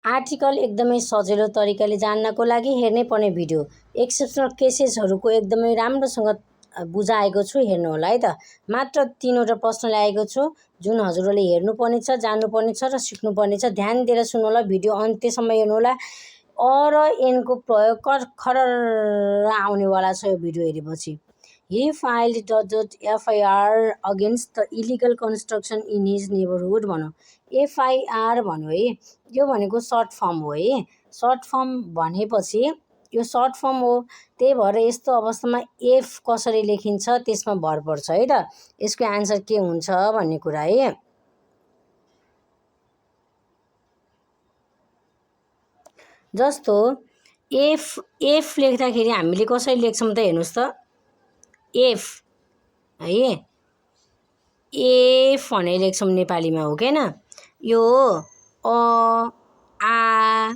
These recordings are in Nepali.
आर्टिकल एकदमै सजिलो तरिकाले जान्नको लागि हेर्नै पर्ने भिडियो। एक्सेप्सनल केसेसहरूको एकदमै राम्रोसँग बुझाएको छु, हेर्नु होला है त। मात्र 3वटा प्रश्न ल्याएको छु जुन हजुरहरूले हेर्नुपर्ने छ, जान्नुपर्ने छ र सिक्नुपर्ने छ। ध्यान दिएर सुन्नु होला, भिडियो अन्त्यसम्म हेर्नु होला। अ र एनको प्रयोग खरर आउनेवाला छ यो भिडियो हेरेपछि। He filed FIR against the illegal construction in his neighborhood भनौँ। FIR भन्यो है, यो भनेको सर्ट फर्म हो है। सर्ट फर्म भनेपछि यो सर्ट फर्म हो, त्यही भएर यस्तो अवस्थामा एफ कसरी लेखिन्छ त्यसमा भर पर्छ है त। यसको आन्सर के हुन्छ भन्ने कुरा है। जस्तो एफ लेख्दाखेरि हामीले कसरी लेख्छौँ त हेर्नुहोस् त। एफ है, एफ भनेर लेख्छौँ नेपालीमा, हो के न। यो अ आ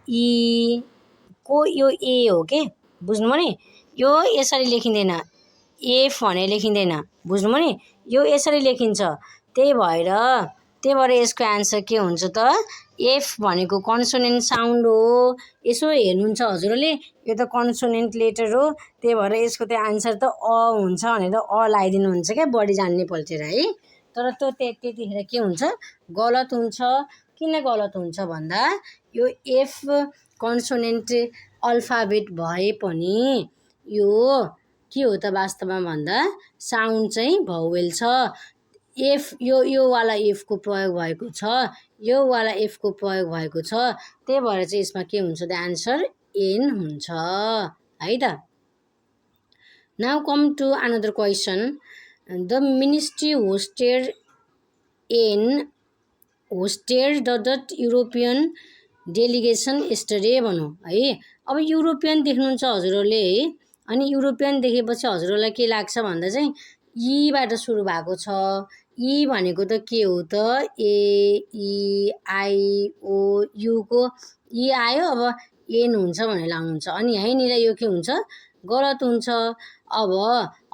इ को यो ए हो के, बुझ्नुभयो नि। यो यसरी लेखिँदैन, एफ भनेर लेखिँदैन, बुझ्नुभयो नि। यो यसरी लेखिन्छ। त्यही भएर यसको आन्सर के हुन्छ त। एफ भनेको कन्सोनेन्ट साउन्ड हो। यसो हेर्नुहुन्छ हजुरले, यो त कन्सोनेन्ट लेटर हो, त्यही भएर यसको त आन्सर त अ हुन्छ भनेर अ लगाइदिनुहुन्छ क्या, बढी जान्ने पल्टेर है। तर त्यो त्यतिखेर के हुन्छ, गलत हुन्छ। किन गलत हुन्छ भन्दा यो एफ कन्सोनेन्ट अल्फाबेट भए पनि यो के हो त वास्तवमा भन्दा साउन्ड चाहिँ भावेल छ। एफ यो वाला एफको प्रयोग भएको छ, यो वाला एफको प्रयोग भएको छ, त्यही भएर चाहिँ यसमा के हुन्छ त आन्सर एन हुन्छ है त। Now come to another question. The ministry hosted the European delegation yesterday भनौँ है। अब युरोपियन देख्नुहुन्छ हजुरहरूले है, अनि युरोपियन देखेपछि हजुरहरूलाई के लाग्छ भन्दा चाहिँ ईबाट सुरु भएको छ। ई भनेको त के हो त, ए ई आई ओ युको ई आयो, अब एन हुन्छ भनेर लाउनुहुन्छ। अनि यहीँनिर यो के हुन्छ, गलत हुन्छ। अब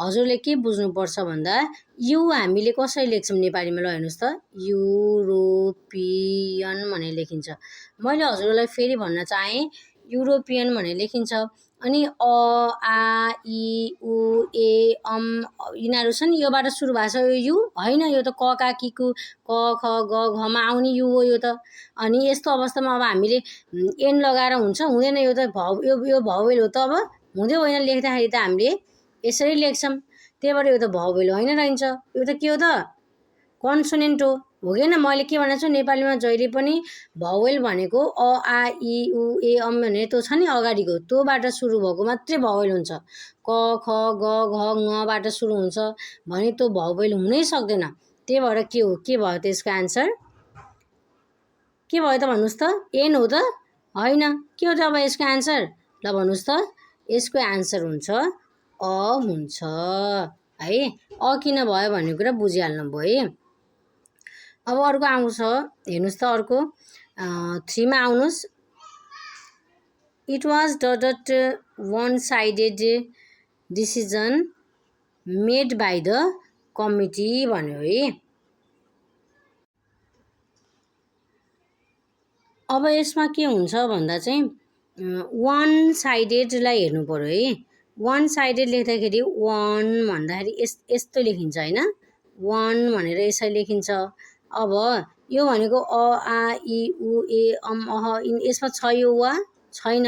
हजुरले के बुझ्नुपर्छ भन्दा यु हामीले कसरी लेख्छौँ नेपालीमा, ल हेर्नुहोस् त। युरोपियन भनेर लेखिन्छ। मैले हजुरलाई फेरि भन्न चाहेँ, युरोपियन भनेर लेखिन्छ। अनि अ आ इ उ ए अम यिनीहरू छ नि, योबाट सुरु भएको छ। यो यु होइन, यो त क का किकु क ख ग घमा आउने यु हो यो त। अनि यस्तो अवस्थामा अब हामीले एन लगाएर हुन्छ, हुँदैन। यो त यो भावेल हो त, अब हुँदै होइन। लेख्दाखेरि त हामीले यसरी लेख्छौँ, त्यही भएर यो त भावेल होइन रहन्छ। यो त के हो त, कन्सोनेन्ट हो कि न। मैले के भनेको छु, नेपालीमा जहिले पनि भावेल भनेको अ आ इ उ ए अम भनेर त्यो छ नि अगाडिको, त्योबाट सुरु भएको मात्रै भावेल हुन्छ। क ख ग घ ङबाट सुरु हुन्छ भने त्यो भावेल हुनै सक्दैन। त्यही भएर के हो, के भयो त यसको आन्सर के भयो त भन्नुहोस् त। एन हो त, होइन। के हो त अब यसको आन्सर, ल भन्नुहोस् त। यसको आन्सर हुन्छ अ हुन्छ है। अ किन भयो भन्ने कुरा बुझिहाल्नु भयो है। अब अर्को आउँछ हेर्नुहोस् त, अर्को 3 मा आउनुहोस्। It was dot one sided decision made by the committee भन्यो है। अब यसमा के हुन्छ भन्दा चाहिँ वान साइडेडलाई हेर्नु पर्यो है। वान साइडेड लेख्दाखेरि वान भन्दाखेरि यस्तो लेखिन्छ होइन, वान भनेर यसरी लेखिन्छ। अब यो भनेको अ आ इ उ ए अम अह इन, यसमा छ यो वा छैन।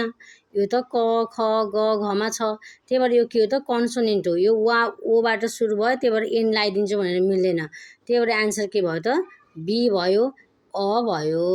यो त क ख ग घमा छ, त्यही भएर यो के हो त कन्सोनेन्ट हो। यो वा ओबाट सुरु भयो, त्यही भएर एन लगाइदिन्छु भनेर मिल्दैन। त्यही भएर आन्सर के भयो त, बी भयो, अ भयो।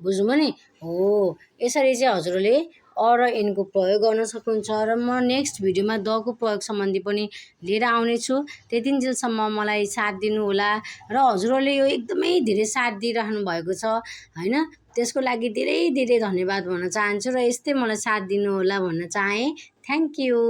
बुझ्नुभयो नि। हो, यसरी चाहिँ हजुरले अ र एनको प्रयोग गर्न सक्नुहुन्छ। र म नेक्स्ट भिडियोमा दको प्रयोग सम्बन्धी पनि लिएर आउनेछु। त्यतिन्जेलसम्म मलाई साथ दिनुहोला र हजुरहरूले यो एकदमै धेरै साथ दिइराख्नु भएको छ होइन। त्यसको लागि धेरै धेरै धन्यवाद भन्न चाहन्छु र यस्तै मलाई साथ दिनुहोला भन्न चाहेँ। Thank you.